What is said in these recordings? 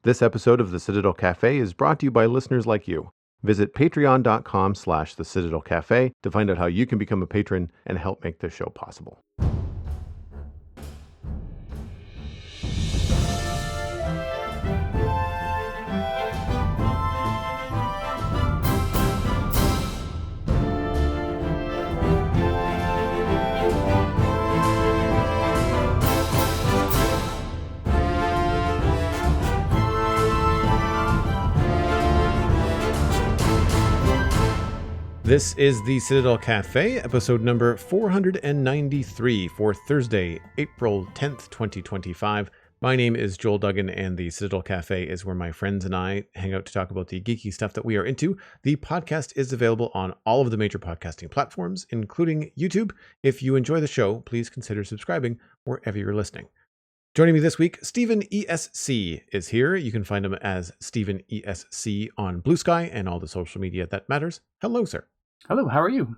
This episode of the Citadel Cafe is brought to you by listeners like you. Visit patreon.com/the Citadel Cafe to find out how you can become a patron and help make this show possible. This is the Citadel Cafe, episode number 493 for Thursday, April 10th, 2025. My name is Joel Duggan, and the Citadel Cafe is where my friends and I hang out to talk about the geeky stuff that we are into. The podcast is available on all of the major podcasting platforms, including YouTube. If you enjoy the show, please consider subscribing wherever you're listening. Joining me this week, Stephen ESC is here. You can find him as Stephen ESC on Blue Sky and all the social media that matters. Hello, sir. Hello, how are you?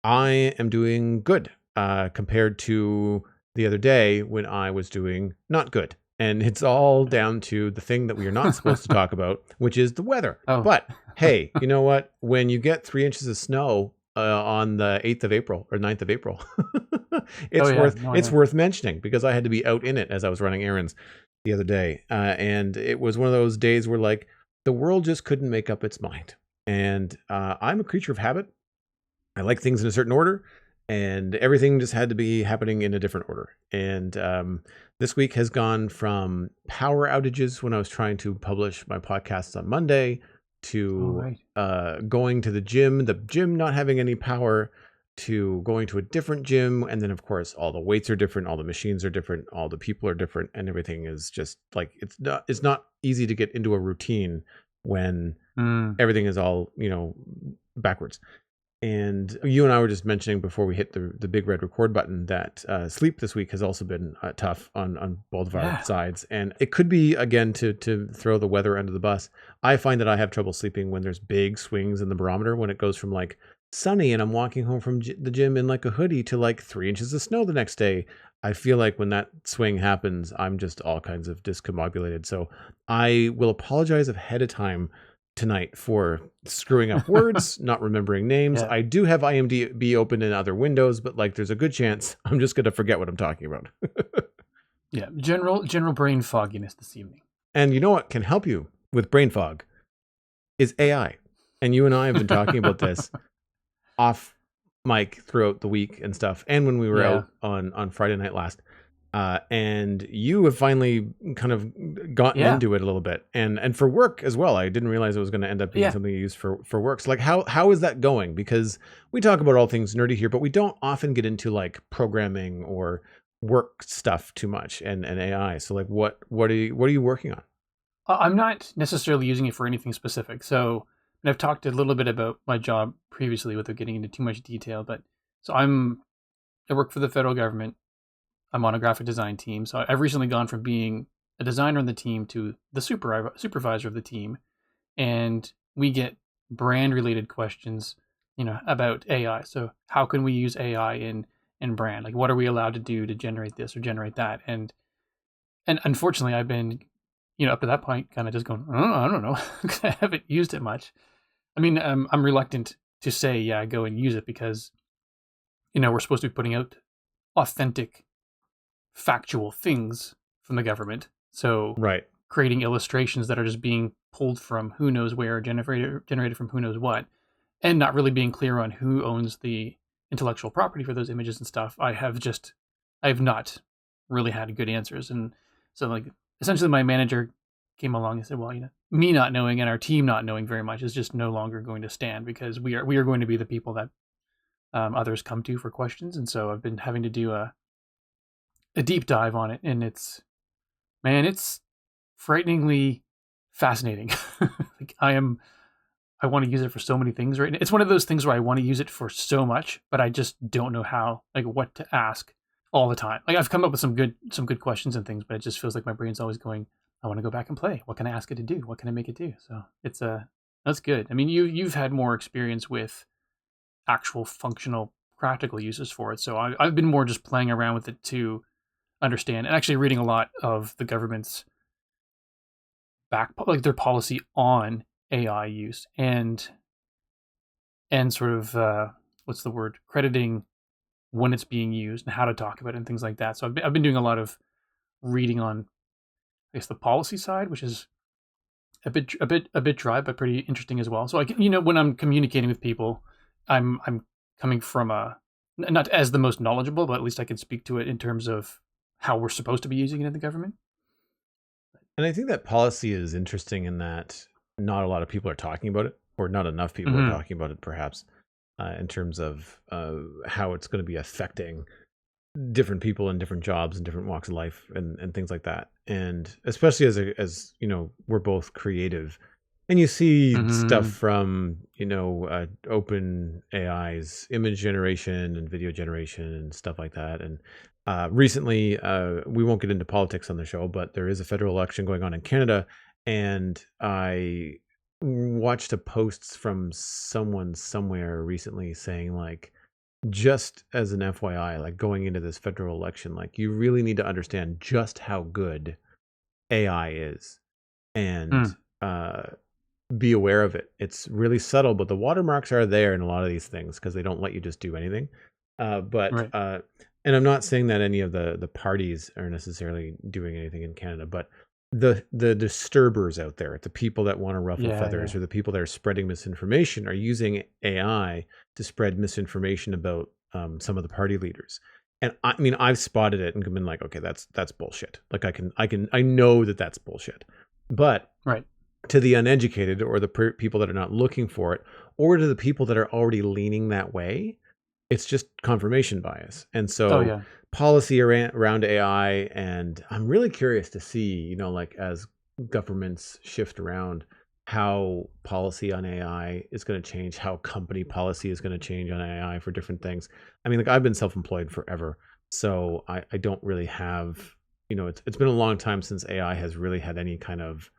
I am doing good compared to the other day when I was doing not good. And it's all down to the thing that we are not supposed to talk about, which is the weather. Oh. But hey, you know what? When you get 3 inches of snow on the 8th of April or 9th of April, it's worth mentioning because I had to be out in it as I was running errands the other day. And it was one of those days where like the world just couldn't make up its mind. And I'm a creature of habit. I like things in a certain order, and everything just had to be happening in a different order. And this week has gone from power outages when I was trying to publish my podcasts on Monday to going to the gym not having any power, to going to a different gym. And then, of course, all the weights are different, all the machines are different, all the people are different, and everything is just like it's not easy to get into a routine when everything is all, backwards. And you and I were just mentioning before we hit the big red record button that sleep this week has also been tough on both of our sides. And it could be, again, to throw the weather under the bus. I find that I have trouble sleeping when there's big swings in the barometer, when it goes from like sunny and I'm walking home from the gym in like a hoodie to like 3 inches of snow the next day. I feel like when that swing happens, I'm just all kinds of discombobulated. So I will apologize ahead of time tonight for screwing up words, not remembering names. I do have IMDb open in other windows, but like there's a good chance I'm just going to forget what I'm talking about. General brain fogginess this evening. And you know what can help you with brain fog is AI. And you and I have been talking about this off mic throughout the week and stuff, and when we were out on Friday night last. And you have finally kind of gotten into it a little bit, and for work as well. I didn't realize it was going to end up being something you use for work. So like, how is that going? Because we talk about all things nerdy here, but we don't often get into like programming or work stuff too much, and AI. So like, what are you working on? I'm not necessarily using it for anything specific. So, and I've talked a little bit about my job previously without getting into too much detail. But so I work for the federal government. I'm on a graphic design team. So I've recently gone from being a designer on the team to the supervisor of the team. And we get brand related questions, about AI. So how can we use AI in brand? Like, what are we allowed to do to generate this or generate that? And unfortunately, I've been, up to that point, kind of just going, I don't know, because I haven't used it much. I mean, I'm reluctant to say, go and use it because, we're supposed to be putting out authentic, factual things from the government. So creating illustrations that are just being pulled from who knows where, generated from who knows what, and not really being clear on who owns the intellectual property for those images and stuff. I have not really had good answers. And so like essentially my manager came along and said, well, me not knowing and our team not knowing very much is just no longer going to stand, because we are going to be the people that others come to for questions. And so I've been having to do a deep dive on it, and it's frighteningly fascinating. Like I want to use it for so many things right now. It's one of those things where I want to use it for so much, but I just don't know how, like what to ask all the time. Like I've come up with some good questions and things, but it just feels like my brain's always going, I want to go back and play. What can I ask it to do? What can I make it do? So it's that's good. I mean, you've had more experience with actual functional practical uses for it. So I've been more just playing around with it to understand, and actually reading a lot of the government's like their policy on AI use and sort of what's the word, crediting when it's being used and how to talk about it and things like that. So I've been doing a lot of reading on, I guess, the policy side, which is a bit dry, but pretty interesting as well. So when I'm communicating with people, I'm coming from not as the most knowledgeable, but at least I can speak to it in terms of how we're supposed to be using it in the government. And I think that policy is interesting in that not a lot of people are talking about it, or not enough people are talking about it, perhaps, in terms of how it's going to be affecting different people in different jobs and different walks of life and things like that. And especially as we're both creative, and you see stuff from open AI's image generation and video generation and stuff like that. And recently, we won't get into politics on the show, but there is a federal election going on in Canada, and I watched a post from someone somewhere recently saying, like, just as an FYI, like, going into this federal election, like, you really need to understand just how good AI is, and be aware of it. It's really subtle, but the watermarks are there in a lot of these things because they don't let you just do anything. And I'm not saying that any of the parties are necessarily doing anything in Canada, but the disturbers out there, the people that want to ruffle feathers, or the people that are spreading misinformation, are using AI to spread misinformation about some of the party leaders. And I mean, I've spotted it and been like, okay, that's bullshit. Like, I know that that's bullshit. But to the uneducated, or the people that are not looking for it, or to the people that are already leaning that way, it's just confirmation bias. And so policy around AI, and I'm really curious to see, like, as governments shift around, how policy on AI is going to change, how company policy is going to change on AI for different things. I mean, like, I've been self-employed forever, so I don't really have, it's been a long time since AI has really had any kind of,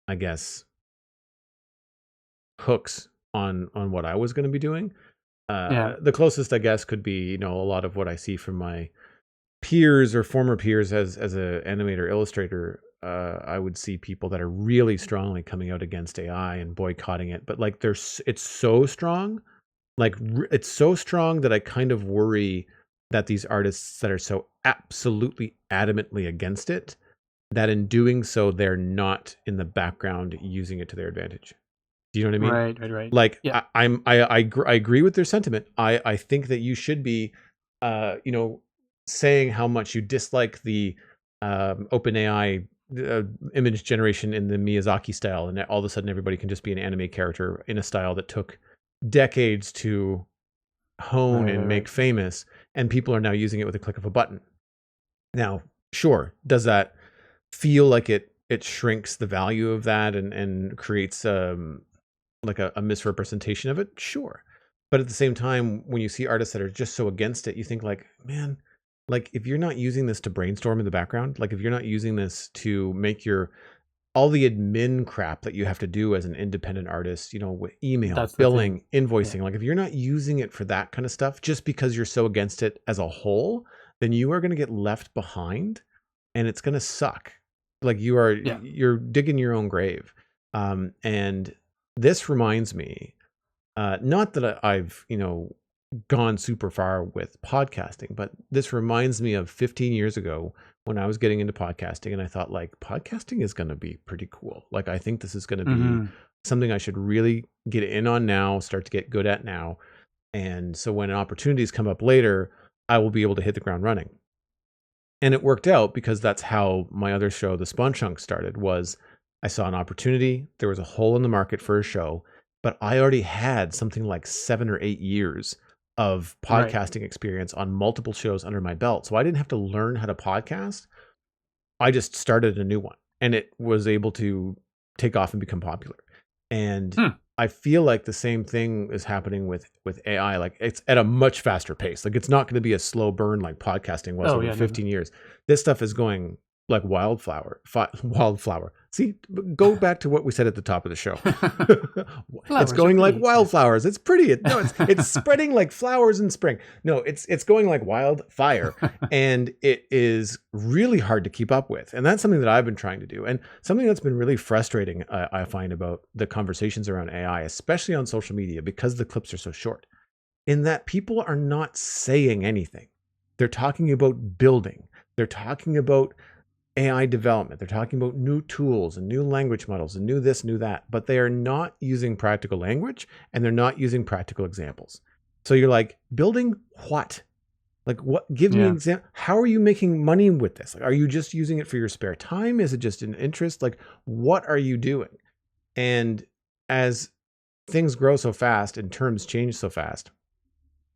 I guess, hooks on what I was going to be doing. The closest, I guess, could be, a lot of what I see from my peers or former peers as an animator, illustrator. I would see people that are really strongly coming out against AI and boycotting it. But, like, it's so strong, like, it's so strong that I kind of worry that these artists that are so absolutely adamantly against it, that in doing so, they're not in the background using it to their advantage. Do you know what I mean? Right. Like, I agree with their sentiment. I think that you should be, saying how much you dislike the OpenAI image generation in the Miyazaki style, and all of a sudden everybody can just be an anime character in a style that took decades to hone and make famous, and people are now using it with a click of a button. Now, sure, does that feel like it shrinks the value of that and creates like a misrepresentation of it? Sure. But at the same time, when you see artists that are just so against it, you think, like, man, like, if you're not using this to brainstorm in the background, like, if you're not using this to make all the admin crap that you have to do as an independent artist, with email, billing, invoicing, like, if you're not using it for that kind of stuff, just because you're so against it as a whole, then you are going to get left behind, and it's going to suck. Like, you're digging your own grave. And this reminds me, not that I've, gone super far with podcasting, but this reminds me of 15 years ago when I was getting into podcasting, and I thought, like, podcasting is going to be pretty cool. Like, I think this is going to be something I should really get in on now, start to get good at now. And so when opportunities come up later, I will be able to hit the ground running. And it worked out, because that's how my other show, The Spawn Chunk, started. Was I saw an opportunity, there was a hole in the market for a show, but I already had something like 7 or 8 years of podcasting experience on multiple shows under my belt. So I didn't have to learn how to podcast. I just started a new one, and it was able to take off and become popular. And I feel like the same thing is happening with AI. Like, it's at a much faster pace. Like, it's not going to be a slow burn like podcasting was over 15 years. This stuff is going like wildflower. See, go back to what we said at the top of the show. Flowers It's going are like pretty. wildflowers. It's pretty. It's spreading like flowers in spring. No, it's going like wildfire, and it is really hard to keep up with. And that's something that I've been trying to do, and something that's been really frustrating. I find about the conversations around AI, especially on social media, because the clips are so short, in that people are not saying anything. They're talking about building. They're talking about AI development. They're talking about new tools and new language models and new this, new that, but they are not using practical language and they're not using practical examples. So you're like, building what? Like, what? Give me an example. How are you making money with this? Like, are you just using it for your spare time? Is it just an interest? Like, what are you doing? And as things grow so fast and terms change so fast,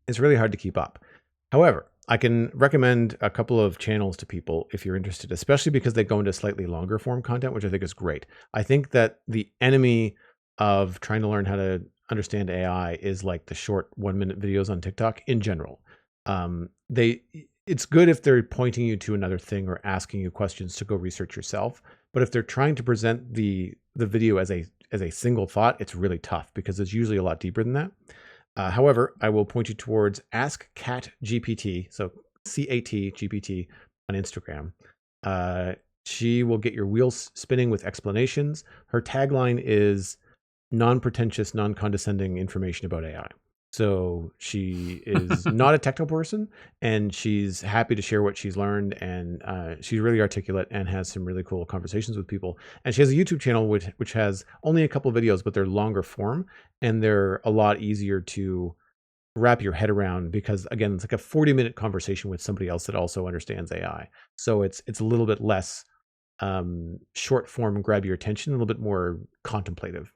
it's really hard to keep up. However, I can recommend a couple of channels to people if you're interested, especially because they go into slightly longer form content, which I think is great. I think that the enemy of trying to learn how to understand AI is like the short 1-minute videos on TikTok in general. It's good if they're pointing you to another thing or asking you questions to go research yourself. But if they're trying to present the video as a single thought, it's really tough because it's usually a lot deeper than that. However, I will point you towards Ask ChatGPT, so CAT-GPT on Instagram. She will get your wheels spinning with explanations. Her tagline is non-pretentious, non-condescending information about AI. So she is not a technical person, and she's happy to share what she's learned, and she's really articulate and has some really cool conversations with people. And she has a YouTube channel which has only a couple of videos, but they're longer form, and they're a lot easier to wrap your head around because, again, it's like a 40-minute conversation with somebody else that also understands AI. So it's a little bit less short form and grab your attention, a little bit more contemplative.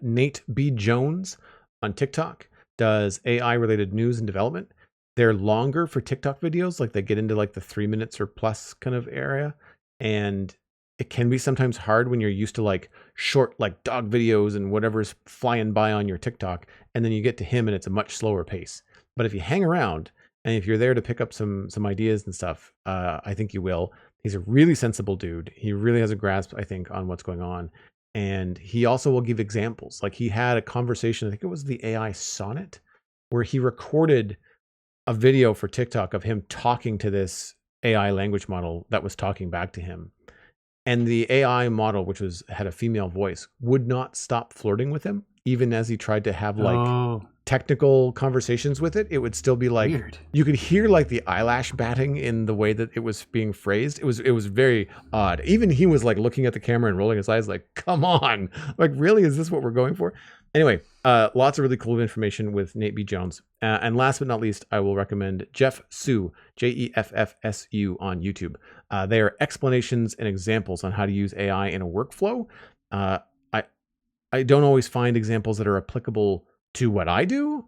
Nate B. Jones on TikTok does AI related news and development. They're longer for TikTok videos, like they get into like the 3 minutes or plus kind of area. And it can be sometimes hard when you're used to like short, like dog videos and whatever's flying by on your TikTok. And then you get to him and it's a much slower pace. But if you hang around and if you're there to pick up some ideas and stuff, I think you will. He's a really sensible dude. He really has a grasp, I think, on what's going on. And he also will give examples. Like he had a conversation, I think it was the AI Sonnet, where he recorded a video for TikTok of him talking to this AI language model that was talking back to him. And the AI model, which had a female voice, would not stop flirting with him, even as he tried to have like technical conversations with it. It would still be like, weird. You could hear like the eyelash batting in the way that it was being phrased. It was very odd. Even he was like looking at the camera and rolling his eyes like, come on, like really, is this what we're going for? Anyway, lots of really cool information with Nate B. Jones. And last but not least, I will recommend Jeff Su, Jeffsu on YouTube. They are explanations and examples on how to use AI in a workflow. I don't always find examples that are applicable to what I do,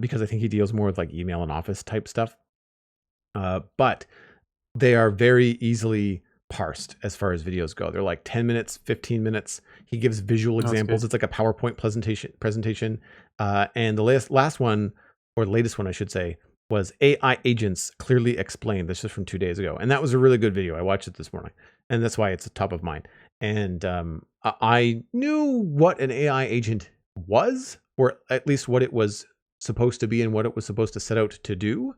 because I think he deals more with like email and office type stuff. But they are very easily parsed as far as videos go. They're like 10 minutes, 15 minutes. He gives visual examples. It's like a PowerPoint presentation. And the last one, or the latest one, I should say, was AI Agents Clearly Explained. This is from 2 days ago. And that was a really good video. I watched it this morning. And that's why it's top of mind. And I knew what an AI agent was, or at least what it was supposed to be and what it was supposed to set out to do.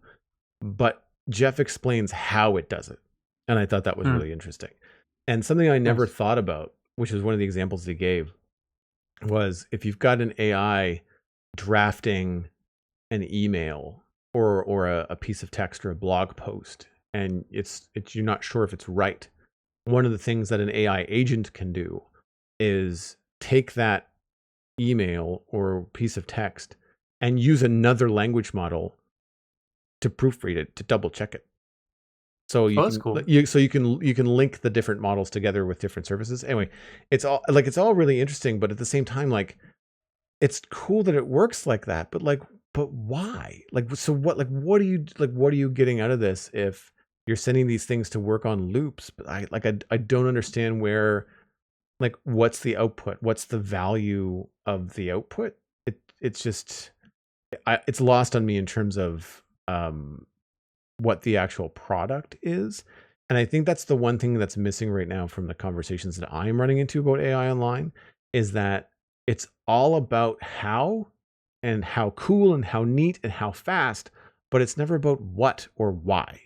But Jeff explains how it does it. And I thought that was really interesting. And something I never thought about, which is one of the examples he gave, was if you've got an AI drafting an email or a piece of text or a blog post, and you're not sure if it's right. One of the things that an AI agent can do is take that email or piece of text and use another language model to proofread it, to double check it. So that's cool. You can link the different models together with different services. Anyway, it's all really interesting, but at the same time, like, it's cool that it works like that. But why? Like, so what? Like, what are you getting out of this if you're sending these things to work on loops? But I don't understand where, like, what's the output? What's the value of the output? It's just, it's lost on me in terms of what the actual product is. And I think that's the one thing that's missing right now from the conversations that I'm running into about AI online, is that it's all about how, and how cool and how neat and how fast, but it's never about what or why.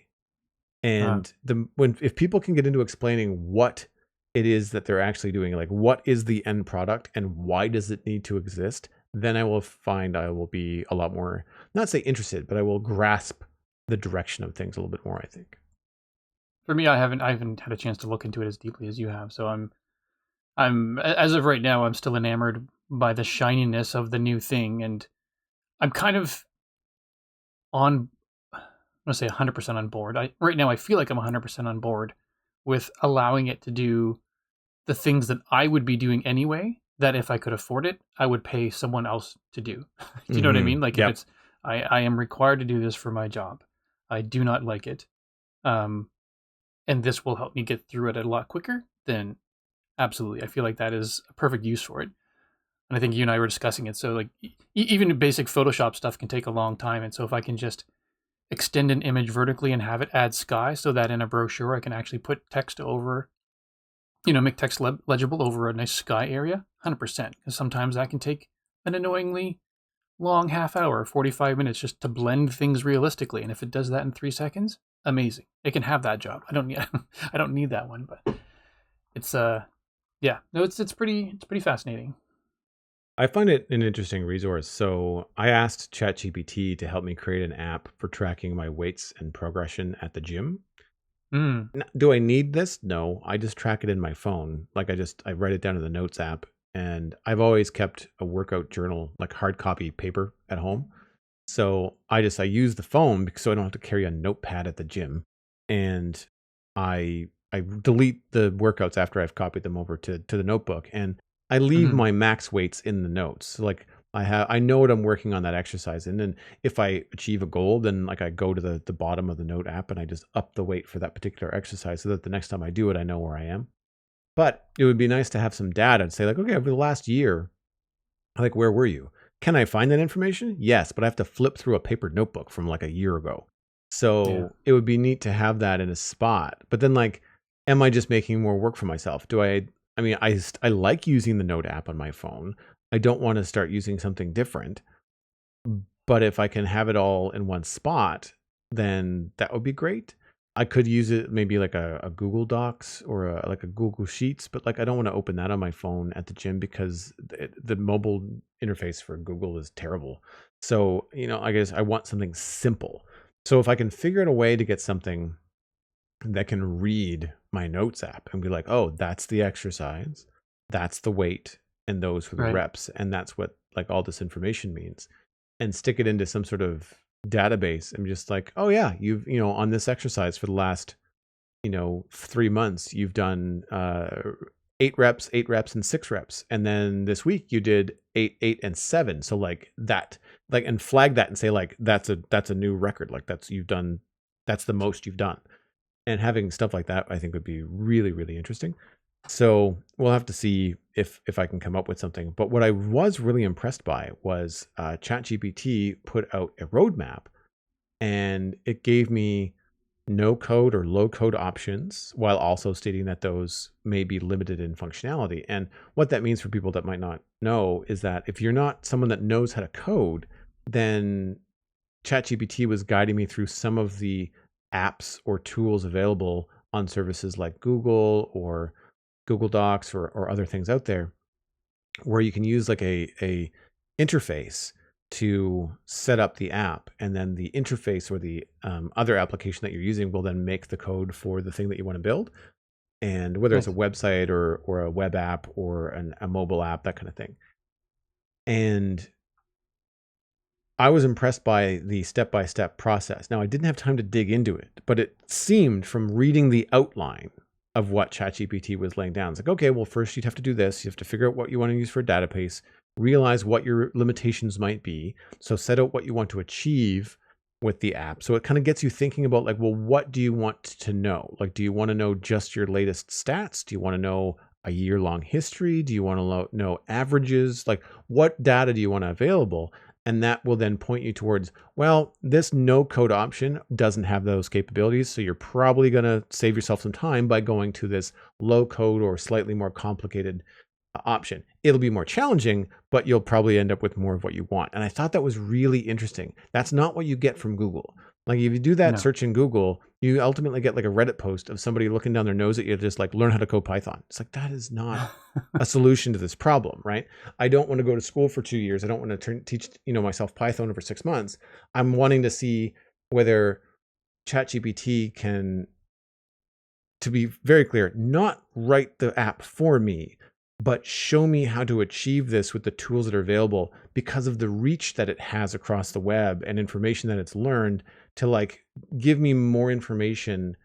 And if people can get into explaining what it is that they're actually doing, like what is the end product and why does it need to exist, then I will find I will be a lot more, not say interested, but I will grasp the direction of things a little bit more, I think. For me, I haven't had a chance to look into it as deeply as you have. So I'm as of right now, I'm still enamored by the shininess of the new thing, and I'm kind of on, I'm gonna say 100% on board. Right now I feel like I'm 100% on board with allowing it to do the things that I would be doing anyway, that if I could afford it, I would pay someone else to do. Do you know what I mean? Like if it's, I am required to do this for my job. I do not like it. And this will help me get through it a lot quicker, then absolutely. I feel like that is a perfect use for it. And I think you and I were discussing it. So like even basic Photoshop stuff can take a long time. And so if I can just extend an image vertically and have it add sky so that in a brochure I can actually put text over, make text legible over a nice sky area, 100%. Because sometimes that can take an annoyingly long half hour, 45 minutes just to blend things realistically. And if it does that in 3 seconds, amazing. It can have that job. I don't need that one, but it's it's pretty fascinating. I find it an interesting resource. So I asked ChatGPT to help me create an app for tracking my weights and progression at the gym. Do I need this? No, I just track it in my phone. Like I write it down in the Notes app, and I've always kept a workout journal, like hard copy paper at home. So I use the phone so I don't have to carry a notepad at the gym, and I delete the workouts after I've copied them over to the notebook, and I leave my max weights in the notes. So like I know what I'm working on that exercise in, and if I achieve a goal, then like I go to the bottom of the note app and I just up the weight for that particular exercise so that the next time I do it, I know where I am. But it would be nice to have some data and say like, okay, over the last year, like where were you? Can I find that information? Yes, but I have to flip through a paper notebook from like a year ago. So it would be neat to have that in a spot. But then like, am I just making more work for myself? I like using the Note app on my phone. I don't want to start using something different. But if I can have it all in one spot, then that would be great. I could use it maybe like a Google Docs or like a Google Sheets, but like I don't want to open that on my phone at the gym because the mobile interface for Google is terrible. So, I guess I want something simple. So if I can figure out a way to get something that can read my Notes app and be like, oh, that's the exercise, that's the weight, and those were the reps, and that's what like all this information means, and stick it into some sort of database and just like, oh yeah, you've on this exercise for the last 3 months you've done 8 reps, 8 reps, and 6 reps, and then this week you did 8, 8, and 7. So like that, like, and flag that and say like that's a new record, like that's the most you've done. And having stuff like that, I think, would be really, really interesting. So we'll have to see if I can come up with something. But what I was really impressed by was ChatGPT put out a roadmap, and it gave me no code or low code options while also stating that those may be limited in functionality. And what that means for people that might not know is that if you're not someone that knows how to code, then ChatGPT was guiding me through some of the apps or tools available on services like Google or Google Docs or other things out there, where you can use like a interface to set up the app, and then the interface or the other application that you're using will then make the code for the thing that you want to build, and whether it's a website or a web app or a mobile app, that kind of thing. And I was impressed by the step-by-step process. Now, I didn't have time to dig into it, but it seemed from reading the outline of what ChatGPT was laying down. It's like, okay, well, first you'd have to do this. You have to figure out what you want to use for a database, realize what your limitations might be. So set out what you want to achieve with the app. So it kind of gets you thinking about like, well, what do you want to know? Like, do you want to know just your latest stats? Do you want to know a year-long history? Do you want to know averages? Like, what data do you want available? And that will then point you towards, well, this no code option doesn't have those capabilities. So you're probably going to save yourself some time by going to this low code or slightly more complicated option. It'll be more challenging, but you'll probably end up with more of what you want. And I thought that was really interesting. That's not what you get from Google. Like if you do that search in Google, you ultimately get like a Reddit post of somebody looking down their nose at you, just like learn how to code Python. It's like, that is not a solution to this problem, right? I don't want to go to school for 2 years. I don't want to teach, myself Python over 6 months. I'm wanting to see whether ChatGPT can, to be very clear, not write the app for me, but show me how to achieve this with the tools that are available because of the reach that it has across the web and information that it's learned to like give me more information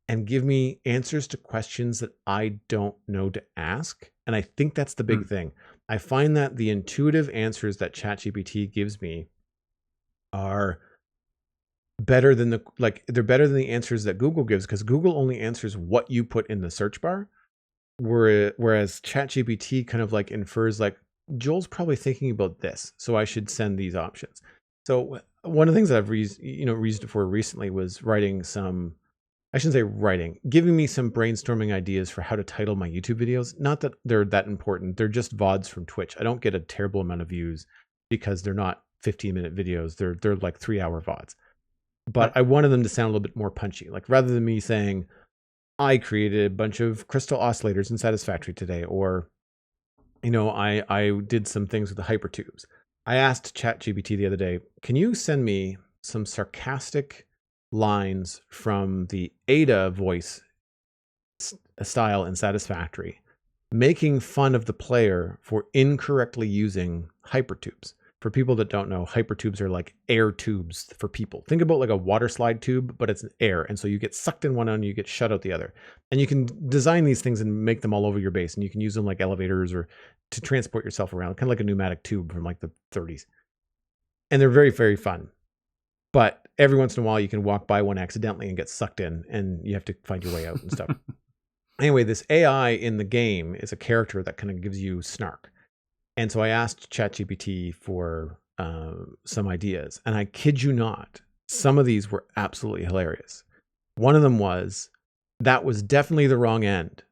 and give me answers to questions that I don't know to ask. And I think that's the big thing. I find that the intuitive answers that ChatGPT gives me are better than they're better than the answers that Google gives, because Google only answers what you put in the search bar. Whereas ChatGPT kind of like infers like, Joel's probably thinking about this, so I should send these options. So one of the things that I've reasoned for recently was writing some, I shouldn't say writing, giving me some brainstorming ideas for how to title my YouTube videos. Not that they're that important. They're just VODs from Twitch. I don't get a terrible amount of views because they're not 15-minute videos. They're like 3-hour VODs. But I wanted them to sound a little bit more punchy. Like rather than me saying, I created a bunch of crystal oscillators in Satisfactory today, or, I did some things with the hypertubes. I asked ChatGPT the other day, can you send me some sarcastic lines from the Ada voice style in Satisfactory, making fun of the player for incorrectly using hypertubes? For people that don't know, hypertubes are like air tubes for people. Think about like a water slide tube, but it's air. And so you get sucked in one end, you get shut out the other. And you can design these things and make them all over your base. And you can use them like elevators or to transport yourself around, kind of like a pneumatic tube from like the 30s. And they're very, very fun. But every once in a while, you can walk by one accidentally and get sucked in, and you have to find your way out and stuff. Anyway, this AI in the game is a character that kind of gives you snark. And so I asked ChatGPT for some ideas, and I kid you not, some of these were absolutely hilarious. One of them was, that was definitely the wrong end,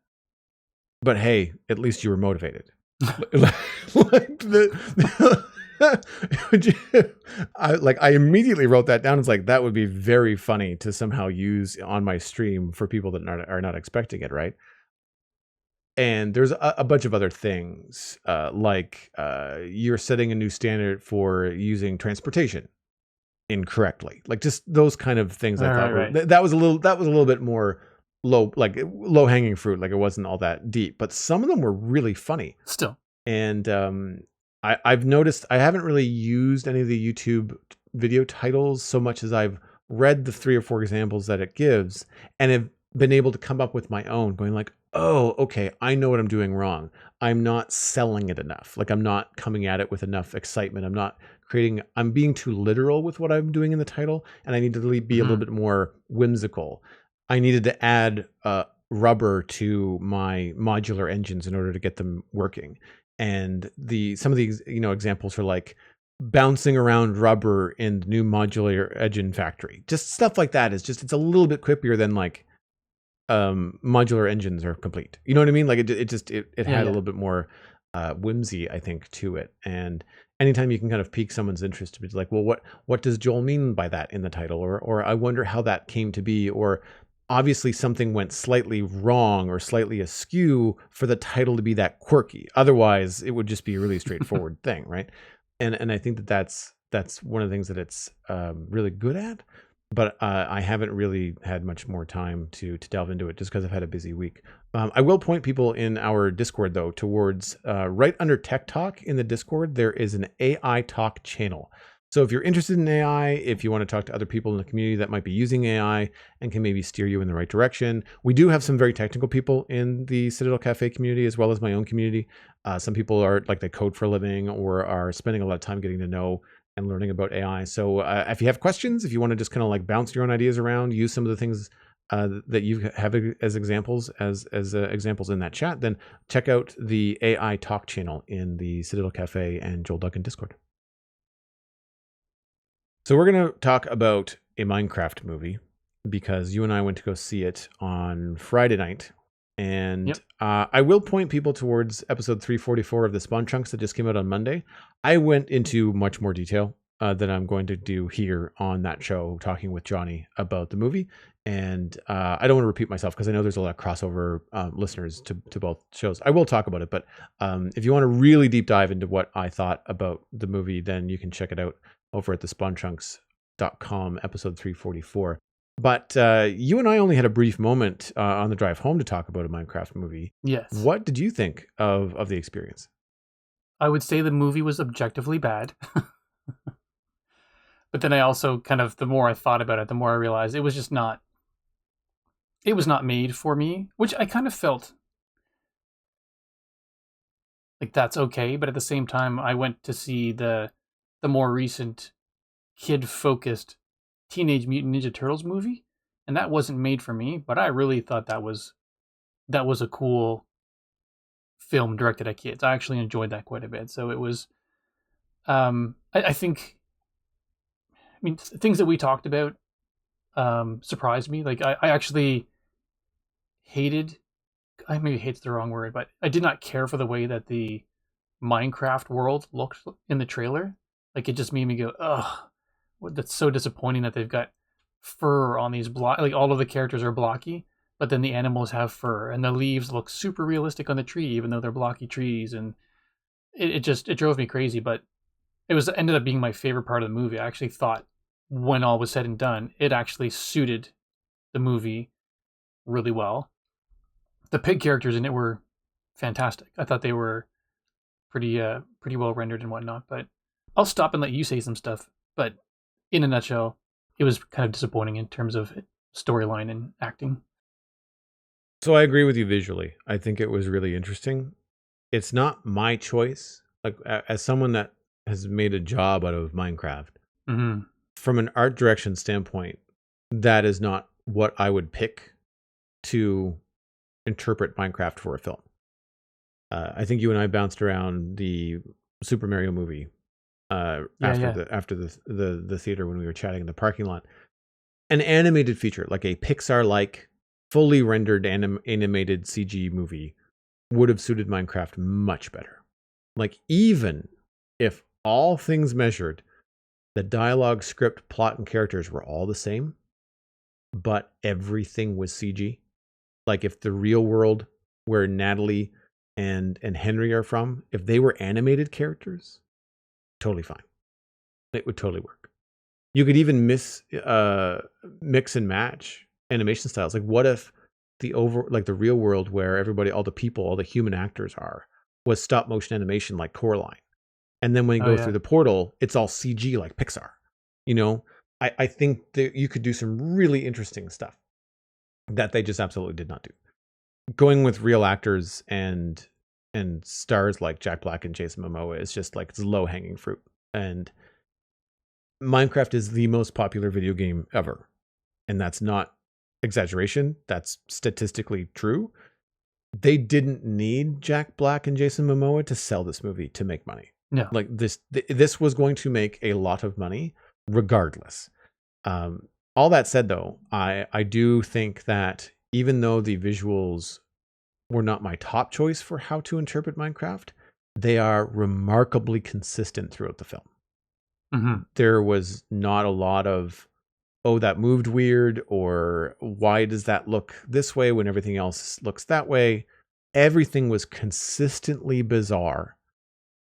but hey, at least you were motivated. I immediately wrote that down. It's like, that would be very funny to somehow use on my stream for people that are not expecting it, right? And there's a bunch of other things, like you're setting a new standard for using transportation incorrectly, like just those kind of things. I thought that was a little bit more low hanging fruit. Like it wasn't all that deep, but some of them were really funny still. And I've noticed I haven't really used any of the YouTube video titles so much as I've read the 3 or 4 examples that it gives and have been able to come up with my own, going like, oh, okay, I know what I'm doing wrong. I'm not selling it enough. Like I'm not coming at it with enough excitement. I'm being too literal with what I'm doing in the title, and I need to be a little bit more whimsical. I needed to add rubber to my modular engines in order to get them working. And some of these, examples are like bouncing around rubber in the new modular engine factory. Just stuff like that it's a little bit quippier than like modular engines are complete. You know what I mean? Like it had a little bit more whimsy, I think, to it. And anytime you can kind of pique someone's interest to be like, well, what does Joel mean by that in the title? Or I wonder how that came to be, or obviously something went slightly wrong or slightly askew for the title to be that quirky. Otherwise, it would just be a really straightforward thing, right? And I think that's one of the things that it's really good at. But I haven't really had much more time to delve into it just because I've had a busy week. I will point people in our Discord, though, towards right under Tech Talk in the Discord, there is an AI Talk channel. So if you're interested in AI, if you want to talk to other people in the community that might be using AI and can maybe steer you in the right direction, we do have some very technical people in the Citadel Cafe community as well as my own community. Some people are like they code for a living or are spending a lot of time getting to know and learning about AI. So if you have questions, if you want to just kind of like bounce your own ideas around, use some of the things that you have as examples examples in that chat, then check out the AI Talk channel in the Citadel Cafe and Joel Duggan Discord. So we're going to talk about a Minecraft movie because you and I went to go see it on Friday night. And I will point people towards episode 344 of the Spawn Chunks that just came out on Monday. I went into much more detail than I'm going to do here on that show, talking with Johnny about the movie. And I don't want to repeat myself because I know there's a lot of crossover listeners to both shows. I will talk about it, but if you want to really deep dive into what I thought about the movie, then you can check it out over at the spawnchunks.com, episode 344. But you and I only had a brief moment on the drive home to talk about a Minecraft movie. Yes. What did you think of the experience? I would say the movie was objectively bad. But then I also kind of, the more I thought about it, the more I realized it was just not, it was not made for me, which I kind of felt like that's okay. But at the same time, I went to see the more recent kid-focused Teenage Mutant Ninja Turtles movie, and that wasn't made for me, but I really thought that was a cool film directed at kids. I actually enjoyed that quite a bit. So it was I think, I mean, things that we talked about surprised me. Like I actually hated, I maybe hate's the wrong word, but I did not care for the way that the Minecraft world looked in the trailer. Like it just made me go, ugh, that's so disappointing that they've got fur on these like all of the characters are blocky, but then the animals have fur and the leaves look super realistic on the tree, even though they're blocky trees. And it drove me crazy, but it ended up being my favorite part of the movie. I actually thought when all was said and done, it actually suited the movie really well. The pig characters in it were fantastic. I thought they were pretty well rendered and whatnot, but I'll stop and let you say some stuff. But in a nutshell, it was kind of disappointing in terms of storyline and acting. So I agree with you visually. I think it was really interesting. It's not my choice. Like as someone that has made a job out of Minecraft, from an art direction standpoint, that is not what I would pick to interpret Minecraft for a film. I think you and I bounced around the Super Mario movie after the theater when we were chatting in the parking lot. An animated feature, like a Pixar-like, fully rendered animated CG movie, would have suited Minecraft much better. Like even if all things measured, the dialogue, script, plot, and characters were all the same, but everything was CG. Like if the real world where Natalie and Henry are from, if they were animated characters, totally fine. It would totally work. You could even mix and match animation styles. Like what if the real world where everybody, all the people, all the human actors was stop motion animation like Coraline. And then when you go through the portal, it's all CG like Pixar. You know, I think that you could do some really interesting stuff that they just absolutely did not do. Going with real actors and stars like Jack Black and Jason Momoa is just like, it's low hanging fruit. And Minecraft is the most popular video game ever. And that's not exaggeration. That's statistically true. They didn't need Jack Black and Jason Momoa to sell this movie to make money. No. Like this was going to make a lot of money regardless. All that said, though, I do think that even though the visuals were not my top choice for how to interpret Minecraft, they are remarkably consistent throughout the film. There was not a lot of, oh, that moved weird, or why does that look this way when everything else looks that way? Everything was consistently bizarre,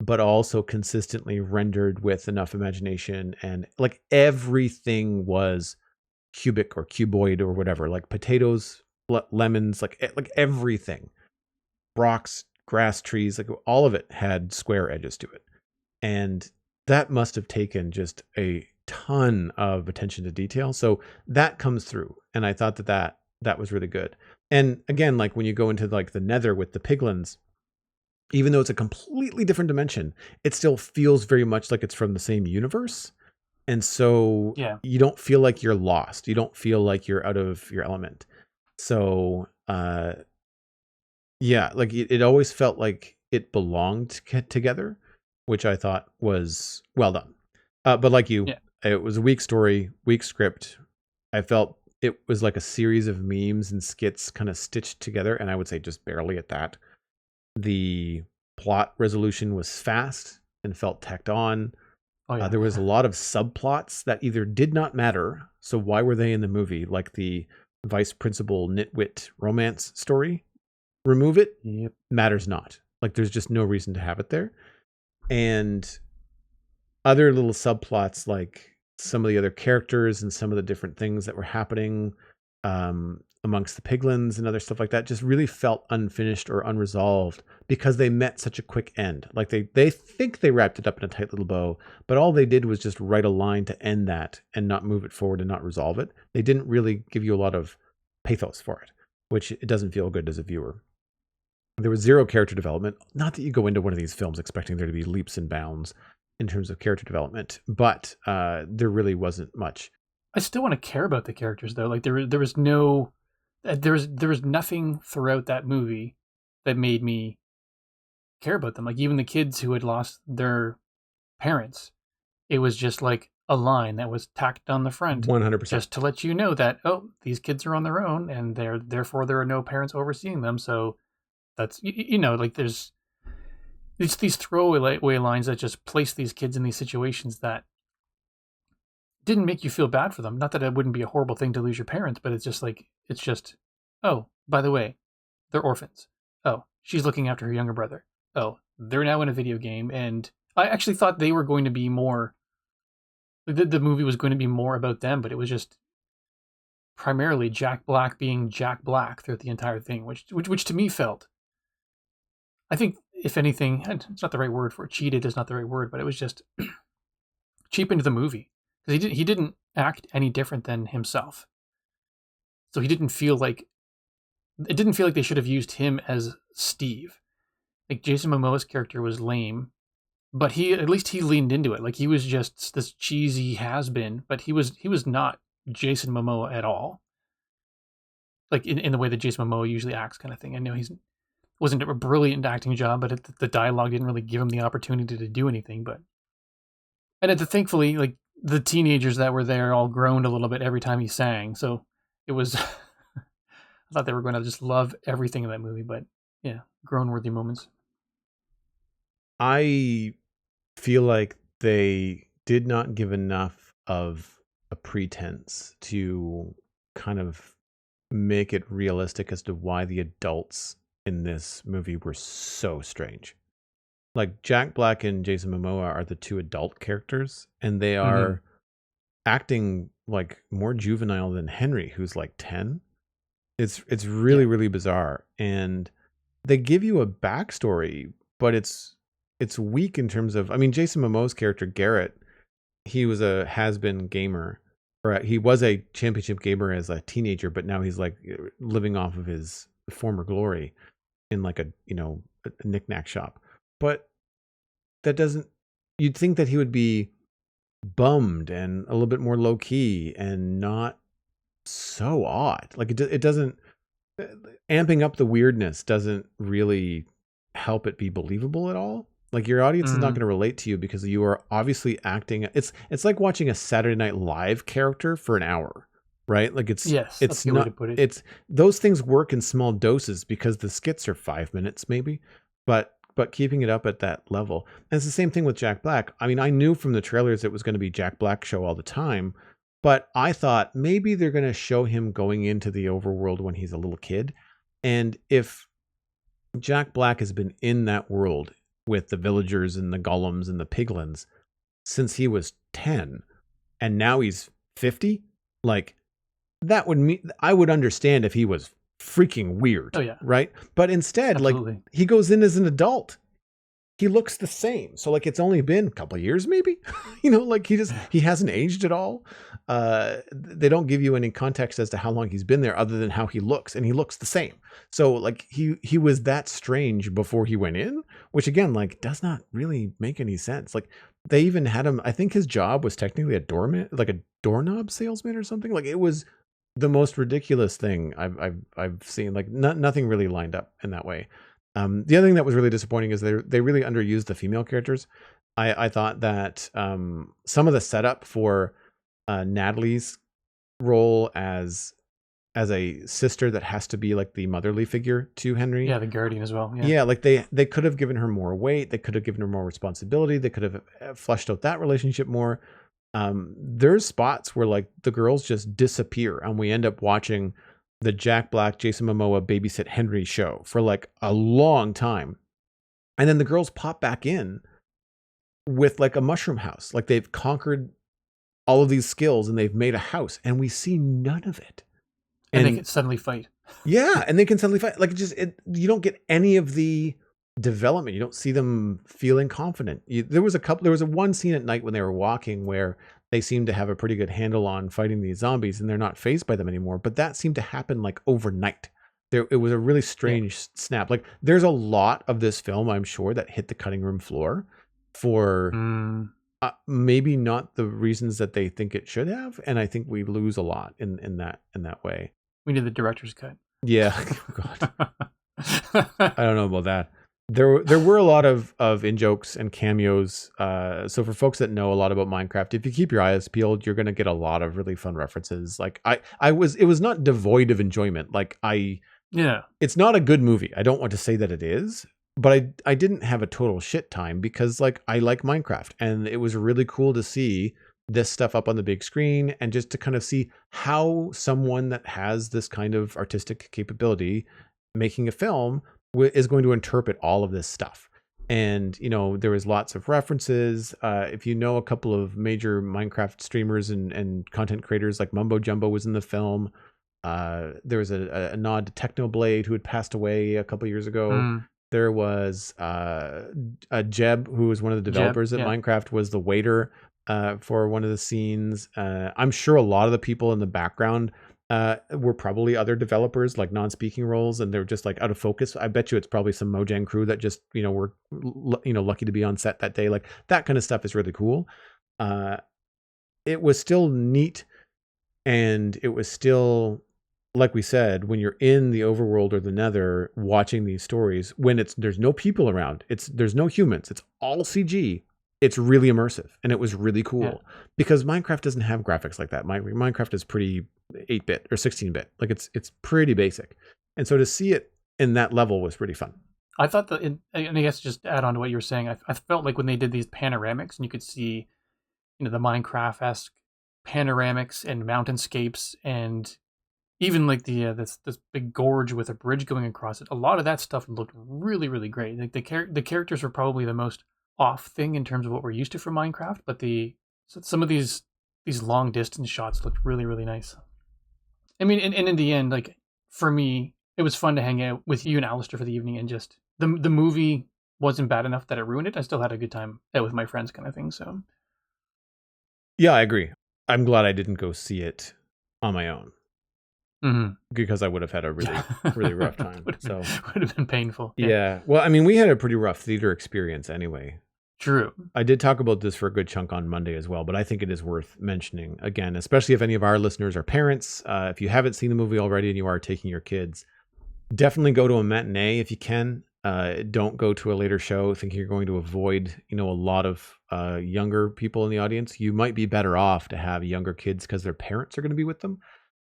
but also consistently rendered with enough imagination, and like everything was cubic or cuboid or whatever, like potatoes, lemons, like everything, rocks, grass, trees, like all of it had square edges to it. And that must have taken just a ton of attention to detail. So that comes through. And I thought that was really good. And again, like when you go into like the nether with the piglins, even though it's a completely different dimension, it still feels very much like it's from the same universe. And so you don't feel like you're lost. You don't feel like you're out of your element. So, like it always felt like it belonged together, which I thought was well done. But like you, It was a weak story, weak script. I felt it was like a series of memes and skits kind of stitched together, and I would say just barely at that. The plot resolution was fast and felt tacked on. Oh yeah. There was a lot of subplots that either did not matter, so why were they in the movie? Like the vice principal nitwit romance story. Remove it, Yep. matters not. Like there's just no reason to have it there. And other little subplots, like some of the other characters and some of the different things that were happening amongst the piglins and other stuff like that, just really felt unfinished or unresolved because they met such a quick end. Like they think they wrapped it up in a tight little bow, but all they did was just write a line to end that and not move it forward and not resolve it. They didn't really give you a lot of pathos for it, which it doesn't feel good as a viewer. There was zero character development. Not that you go into one of these films expecting there to be leaps and bounds in terms of character development, but there really wasn't much. I still want to care about the characters though. Like there was nothing throughout that movie that made me care about them. Like even the kids who had lost their parents, it was just like a line that was tacked on the front, 100%, just to let you know that these kids are on their own, and therefore there are no parents overseeing them. So that's like there's these throwaway lines that just place these kids in these situations that didn't make you feel bad for them. Not that it wouldn't be a horrible thing to lose your parents, but it's just, oh, by the way, they're orphans. Oh, she's looking after her younger brother. Oh, they're now in a video game. And I actually thought they were going to be more, the movie was going to be more about them, but it was just primarily Jack Black being Jack Black throughout the entire thing, which to me felt, I think, if anything, it's not the right word for it, cheated is not the right word, but it was just cheapened the movie. Because he didn't act any different than himself. So it didn't feel like they should have used him as Steve. Like Jason Momoa's character was lame, but at least he leaned into it. Like he was just this cheesy has-been, but he was not Jason Momoa at all. Like in the way that Jason Momoa usually acts, kind of thing. I know he wasn't a brilliant acting job, but the dialogue didn't really give him the opportunity to do anything. And thankfully, like, the teenagers that were there all groaned a little bit every time he sang. So it was, I thought they were going to just love everything in that movie, but yeah, groan-worthy moments. I feel like they did not give enough of a pretense to kind of make it realistic as to why the adults in this movie were so strange. Like Jack Black and Jason Momoa are the two adult characters, and they are acting like more juvenile than Henry, who's like 10. It's really, really bizarre. And they give you a backstory, but it's weak in terms of, I mean, Jason Momoa's character, Garrett, he was a has-been gamer, or he was a championship gamer as a teenager, but now he's like living off of his former glory in like a knick-knack shop. But that doesn't, you'd think that he would be bummed and a little bit more low key and not so odd. Like it doesn't, amping up the weirdness doesn't really help it be believable at all. Like your audience is not going to relate to you because you are obviously acting. It's like watching a Saturday Night Live character for an hour, right? Like it's that's a good way to put it. It's those things work in small doses because the skits are 5 minutes maybe, but keeping it up at that level. And it's the same thing with Jack Black. I mean, I knew from the trailers it was going to be Jack Black show all the time, but I thought maybe they're going to show him going into the overworld when he's a little kid. And if Jack Black has been in that world with the villagers and the golems and the piglins since he was 10 and now he's 50, like that would mean I would understand if he was freaking weird. Oh yeah. Right. But instead, Absolutely. like he goes in as an adult. He looks the same. So like it's only been a couple of years, maybe, like he hasn't aged at all. They don't give you any context as to how long he's been there other than how he looks, and he looks the same. So like he was that strange before he went in, which again, like does not really make any sense. Like they even had him, I think his job was technically a doorman, like a doorknob salesman or something. Like it was the most ridiculous thing I've seen. Like nothing really lined up in that way. The other thing that was really disappointing is they really underused the female characters. I thought that some of the setup for Natalie's role as a sister that has to be like the motherly figure to Henry. Yeah, the guardian as well. Yeah, like they could have given her more weight. They could have given her more responsibility. They could have fleshed out that relationship more. There's spots where like the girls just disappear and we end up watching the Jack Black, Jason Momoa babysit Henry show for like a long time. And then the girls pop back in with like a mushroom house. Like they've conquered all of these skills and they've made a house and we see none of it. And they can suddenly fight. Yeah, and they can suddenly fight. Like you don't get any of the development. You don't see them feeling confident. There was one scene at night when they were walking where they seemed to have a pretty good handle on fighting these zombies and they're not fazed by them anymore. But that seemed to happen like overnight. It was a really strange snap. Like there's a lot of this film, I'm sure, that hit the cutting room floor for maybe not the reasons that they think it should have. And I think we lose a lot in that way. We need the director's cut. Yeah. Oh, God. I don't know about that. There were a lot of in-jokes and cameos. So for folks that know a lot about Minecraft, if you keep your eyes peeled, you're going to get a lot of really fun references. Like it was not devoid of enjoyment. Like it's not a good movie. I don't want to say that it is, but I didn't have a total shit time because like I like Minecraft and it was really cool to see this stuff up on the big screen and just to kind of see how someone that has this kind of artistic capability making a film is going to interpret all of this stuff. And, there was lots of references. If you know a couple of major Minecraft streamers and content creators like Mumbo Jumbo was in the film. There was a nod to Technoblade who had passed away a couple years ago. There was Jeb, who was one of the developers at Minecraft, was the waiter for one of the scenes. I'm sure a lot of the people in the background were probably other developers, like non-speaking roles, and they're just like out of focus. I bet you it's probably some Mojang crew that just were lucky to be on set that day. Like that kind of stuff is really cool. It was still neat, and it was still, like we said, when you're in the overworld or the nether watching these stories, when there's no people around, there's no humans, it's all CG. It's really immersive, and it was really cool because Minecraft doesn't have graphics like that. Minecraft is pretty 8-bit or 16-bit. Like it's pretty basic. And so to see it in that level was pretty fun. I thought and I guess just to add on to what you were saying, I felt like when they did these panoramics and you could see, the Minecraft-esque panoramics and mountainscapes and even like the this big gorge with a bridge going across it. A lot of that stuff looked really, really great. Like the characters were probably the most off thing in terms of what we're used to from Minecraft, but some of these long distance shots looked really, really nice. I mean, and in the end, like for me, it was fun to hang out with you and Alastair for the evening, and just the movie wasn't bad enough that it ruined it. I still had a good time out with my friends, kind of thing. So yeah, I agree. I'm glad I didn't go see it on my own. Because I would have had a really, really rough time. would have been painful. Yeah. Well, I mean, we had a pretty rough theater experience anyway. True. I did talk about this for a good chunk on Monday as well, but I think it is worth mentioning again, especially if any of our listeners are parents. If you haven't seen the movie already and you are taking your kids, definitely go to a matinee if you can. Don't go to a later show thinking you're going to avoid, a lot of younger people in the audience. You might be better off to have younger kids because their parents are going to be with them.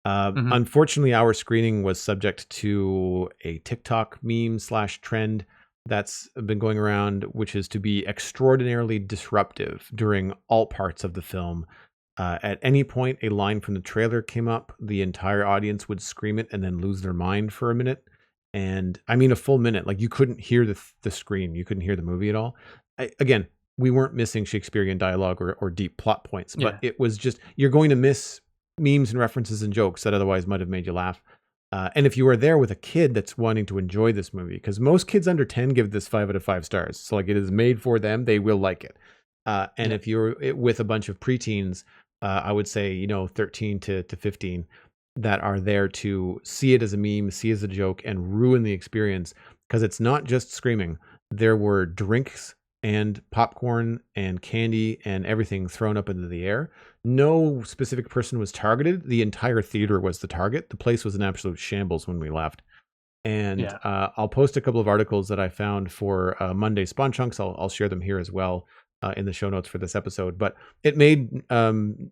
Unfortunately, our screening was subject to a TikTok meme / trend that's been going around, which is to be extraordinarily disruptive during all parts of the film. At any point, a line from the trailer came up, the entire audience would scream it and then lose their mind for a minute. And I mean, a full minute. Like you couldn't hear the screen. You couldn't hear the movie at all. Again, we weren't missing Shakespearean dialogue or deep plot points, but it was just, you're going to miss memes and references and jokes that otherwise might have made you laugh. And if you are there with a kid that's wanting to enjoy this movie, because most kids under 10 give this 5 out of 5 stars. So like it is made for them. They will like it. And if you're with a bunch of preteens, I would say, 13 to 15 that are there to see it as a meme, see it as a joke, and ruin the experience. Because it's not just screaming. There were drinks and popcorn and candy and everything thrown up into the air. No specific person was targeted. The entire theater was the target. The place was an absolute shambles when we left. And Yeah. I'll post a couple of articles that I found for Monday Spawn Chunks. I'll share them here as well in the show notes for this episode. But it made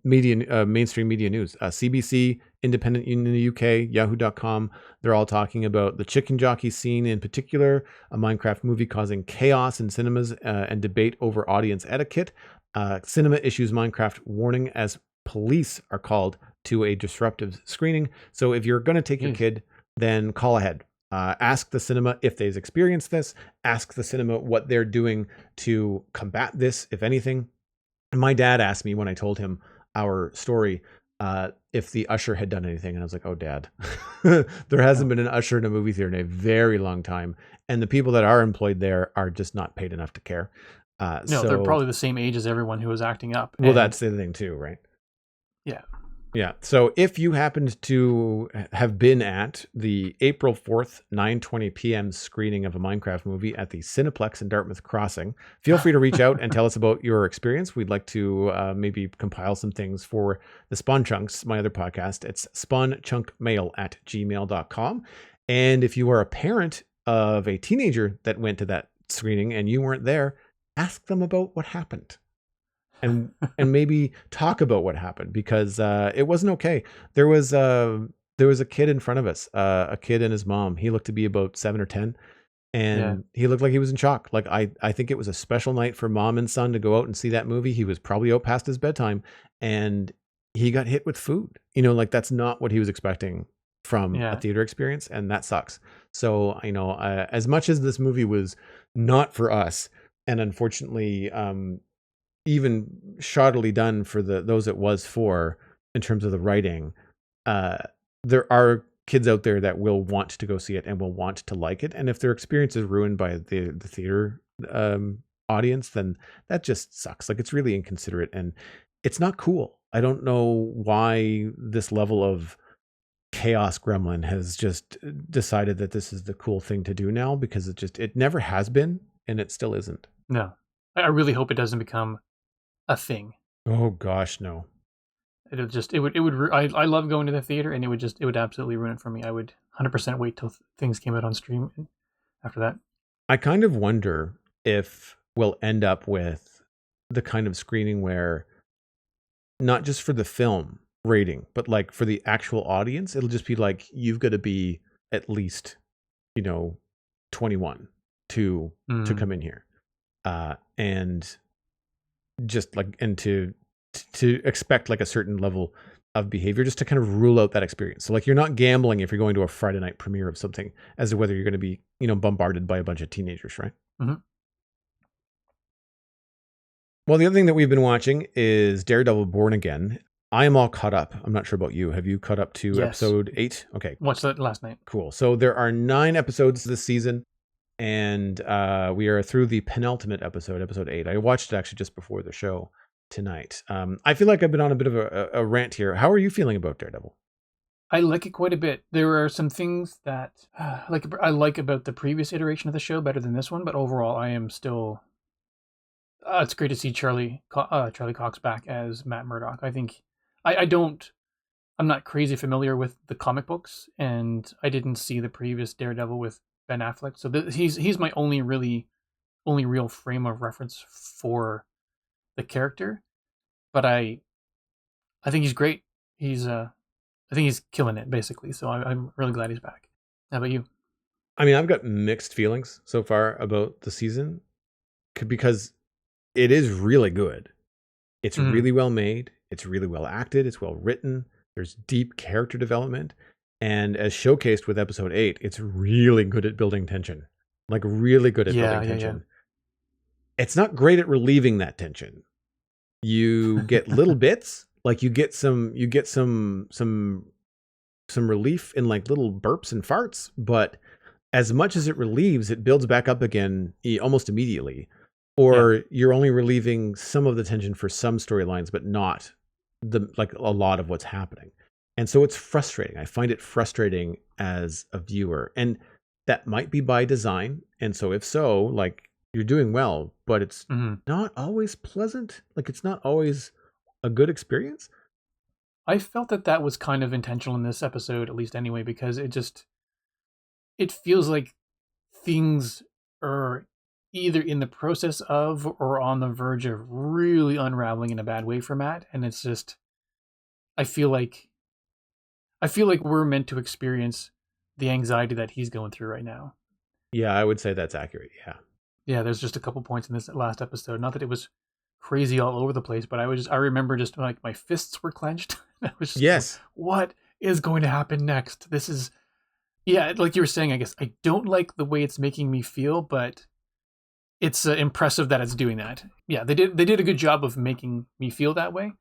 mainstream media news. CBC, Independent in the UK, Yahoo.com. They're all talking about the chicken jockey scene in particular, a Minecraft movie causing chaos in cinemas and debate over audience etiquette. Cinema issues Minecraft warning as police are called to a disruptive screening. So if you're going to take your kid, then call ahead. Ask the cinema if they've experienced this. Ask the cinema what they're doing to combat this, if anything. And my dad asked me when I told him our story if the usher had done anything. And I was like, oh, Dad, there hasn't been an usher in a movie theater in a very long time. And the people that are employed there are just not paid enough to care. No, they're probably the same age as everyone who was acting up. Well, that's the thing too, right? Yeah. Yeah. So if you happened to have been at the April 4th, 9:20 p.m. screening of a Minecraft movie at the Cineplex in Dartmouth Crossing, feel free to reach out and tell us about your experience. We'd like to maybe compile some things for the Spawn Chunks, my other podcast. It's spawnchunkmail@gmail.com. And if you are a parent of a teenager that went to that screening and you weren't there, ask them about what happened. And maybe talk about what happened, because it wasn't okay. There was a kid in front of us, a kid and his mom. He looked to be about 7 or 10, and he looked like he was in shock. Like I think it was a special night for mom and son to go out and see that movie. He was probably out past his bedtime, and he got hit with food. Like that's not what he was expecting from a theater experience, and that sucks. So as much as this movie was not for us, and unfortunately even shoddily done for those it was for in terms of the writing, there are kids out there that will want to go see it and will want to like it. And if their experience is ruined by the theater audience, then that just sucks. Like, it's really inconsiderate and it's not cool. I don't know why this level of chaos gremlin has just decided that this is the cool thing to do now, because it never has been, and it still isn't. No, I really hope it doesn't become a thing. Oh gosh, no. I love going to the theater, and it would absolutely ruin it for me. I would 100% wait till things came out on stream after that. I kind of wonder if we'll end up with the kind of screening where not just for the film rating, but like for the actual audience, it'll just be like, you've got to be at least 21 to come in here, and just like, and to expect like a certain level of behavior, just to kind of rule out that experience. So like, you're not gambling if you're going to a Friday night premiere of something as to whether you're going to be bombarded by a bunch of teenagers, right? Mm-hmm. Well, the other thing that we've been watching is Daredevil Born Again. I am all caught up. I'm not sure about you. Have you caught up to episode 8? Okay. Watched that last night. Cool. So there are 9 episodes this season, and we are through the penultimate episode 8. I watched it actually just before the show tonight. I feel like I've been on a bit of a rant here. How are you feeling about Daredevil? I like it quite a bit. There are some things that I like about the previous iteration of the show better than this one, but overall I am still... it's great to see Charlie Cox back as Matt Murdock. I think I'm not crazy familiar with the comic books, and I didn't see the previous Daredevil with Ben Affleck, so he's my only real frame of reference for the character. But I think he's great. I think he's killing it, basically. So I'm really glad he's back. How about you? I mean, I've got mixed feelings so far about the season, because it is really good. It's really well made. It's really well acted. It's well written. There's deep character development. And as showcased with episode 8, it's really good at building tension. Like, really good at building tension. Yeah. It's not great at relieving that tension. You get little bits, like you get some relief in like little burps and farts, but as much as it relieves, it builds back up again almost immediately. Or you're only relieving some of the tension for some storylines, but not a lot of what's happening. And so it's frustrating. I find it frustrating as a viewer, and that might be by design. And so if so, like, you're doing well, but it's not always pleasant. Like, it's not always a good experience. I felt that was kind of intentional in this episode, at least anyway, because it feels like things are either in the process of or on the verge of really unraveling in a bad way for Matt, and it's just I feel like we're meant to experience the anxiety that he's going through right now. Yeah, I would say that's accurate. Yeah. Yeah, there's just a couple points in this last episode. Not that it was crazy all over the place, but I remember just like my fists were clenched. I was just Yes. what is going to happen next? This is yeah, like you were saying, I guess I don't like the way it's making me feel, but it's impressive that it's doing that. Yeah, they did a good job of making me feel that way.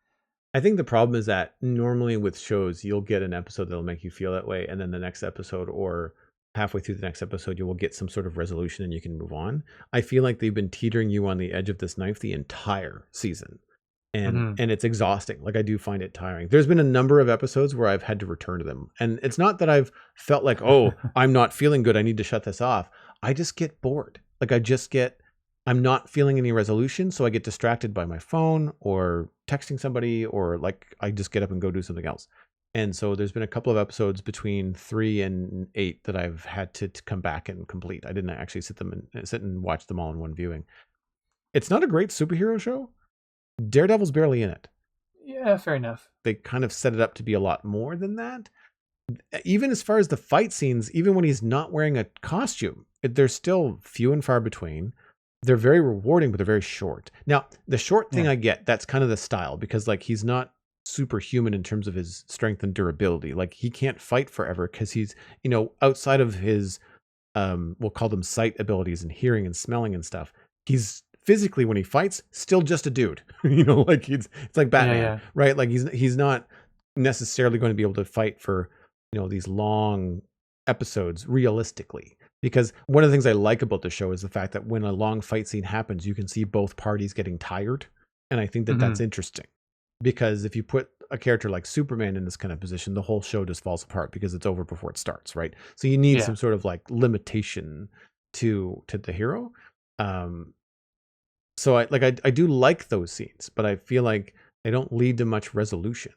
I think the problem is that normally with shows, you'll get an episode that'll make you feel that way, and then the next episode or halfway through the next episode, you will get some sort of resolution and you can move on. I feel like they've been teetering you on the edge of this knife the entire season. And it's exhausting. Like, I do find it tiring. There's been a number of episodes where I've had to return to them. And it's not that I've felt like, oh, I'm not feeling good, I need to shut this off. I just get bored. Like, I'm not feeling any resolution, so I get distracted by my phone or texting somebody, or like I just get up and go do something else. And so there's been a couple of episodes between 3 and 8 that I've had to come back and complete. I didn't actually sit and watch them all in one viewing. It's not a great superhero show. Daredevil's barely in it. Yeah, fair enough. They kind of set it up to be a lot more than that. Even as far as the fight scenes, even when he's not wearing a costume, they're still few and far between. They're very rewarding, but they're very short. Now, the short thing I get, that's kind of the style, because like he's not superhuman in terms of his strength and durability. Like, he can't fight forever because he's, outside of his, we'll call them sight abilities and hearing and smelling and stuff, he's physically, when he fights, still just a dude. Like it's like Batman, right? Like he's not necessarily going to be able to fight for, these long episodes realistically. Because one of the things I like about the show is the fact that when a long fight scene happens, you can see both parties getting tired. And I think that that's interesting. Because if you put a character like Superman in this kind of position, the whole show just falls apart because it's over before it starts, right? So you need some sort of like limitation to the hero. So I do like those scenes, but I feel like they don't lead to much resolution.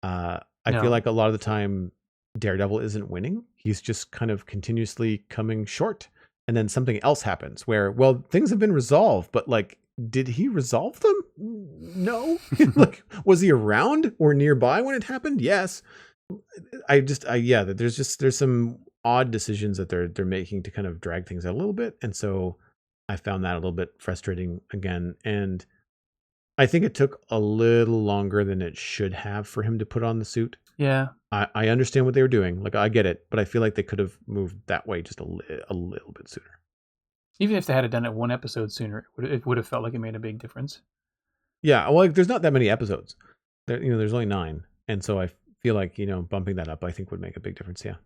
I feel like a lot of the time Daredevil isn't winning. He's just kind of continuously coming short. And then something else happens where, well, things have been resolved, but like, did he resolve them? No. Like, was he around or nearby when it happened? Yes. There's some odd decisions that they're making to kind of drag things out a little bit. And so I found that a little bit frustrating again. And I think it took a little longer than it should have for him to put on the suit. Yeah. I understand what they were doing. Like, I get it, but I feel like they could have moved that way just a little bit sooner. Even if they had done it one episode sooner, it would have felt like it made a big difference. Yeah. Well, like, there's not that many episodes. There's only 9. And so I feel like, bumping that up, I think would make a big difference. Yeah.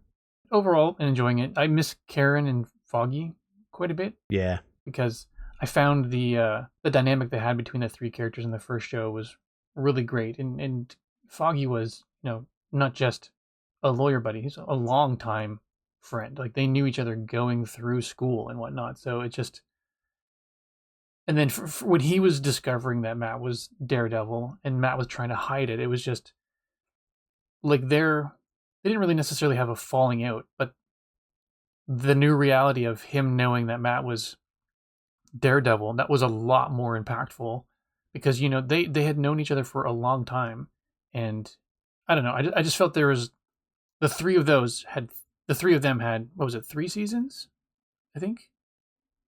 Overall, enjoying it. I miss Karen and Foggy quite a bit. Yeah. Because I found the dynamic they had between the 3 characters in the first show was really great. And Foggy was, not just a lawyer buddy, he's a long time friend. Like, they knew each other going through school and whatnot. So it just, and then for when he was discovering that Matt was Daredevil and Matt was trying to hide it, it was just like they didn't really necessarily have a falling out, but the new reality of him knowing that Matt was Daredevil, that was a lot more impactful because they had known each other for a long time. And I don't know, I just felt there was the 3 of them had, what was it, 3 seasons, I think.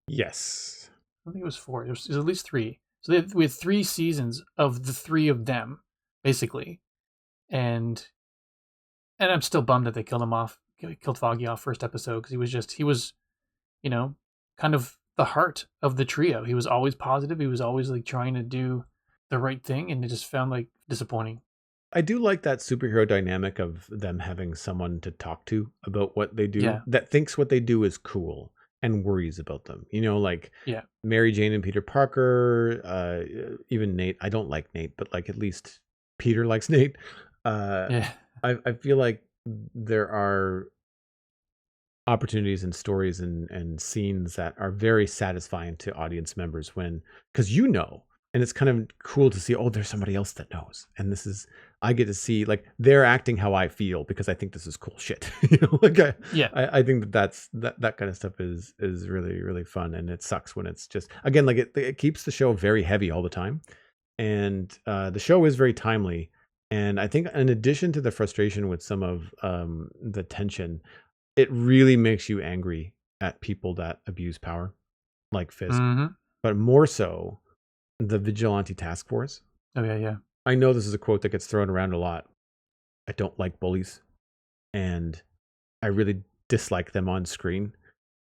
Yes, I think it was 4. It was at least 3. So we had 3 seasons of the 3 of them basically. And I'm still bummed that they killed Foggy off first episode, because he was kind of the heart of the trio. He was always positive. He was always like trying to do the right thing, and it just found like disappointing. I do like that superhero dynamic of them having someone to talk to about what they do, that thinks what they do is cool and worries about them. Mary Jane and Peter Parker, even Nate. I don't like Nate, but like at least Peter likes Nate. I feel like there are opportunities and stories and scenes that are very satisfying to audience members because And it's kind of cool to see, oh, there's somebody else that knows. And I get to see, like, they're acting how I feel because I think this is cool shit. I think that kind of stuff is really, really fun. And it sucks when it's just, again, like it keeps the show very heavy all the time. And the show is very timely. And I think in addition to the frustration with some of the tension, it really makes you angry at people that abuse power, like Fisk, but more so the Vigilante Task Force. Oh, yeah. I know this is a quote that gets thrown around a lot. I don't like bullies, and I really dislike them on screen.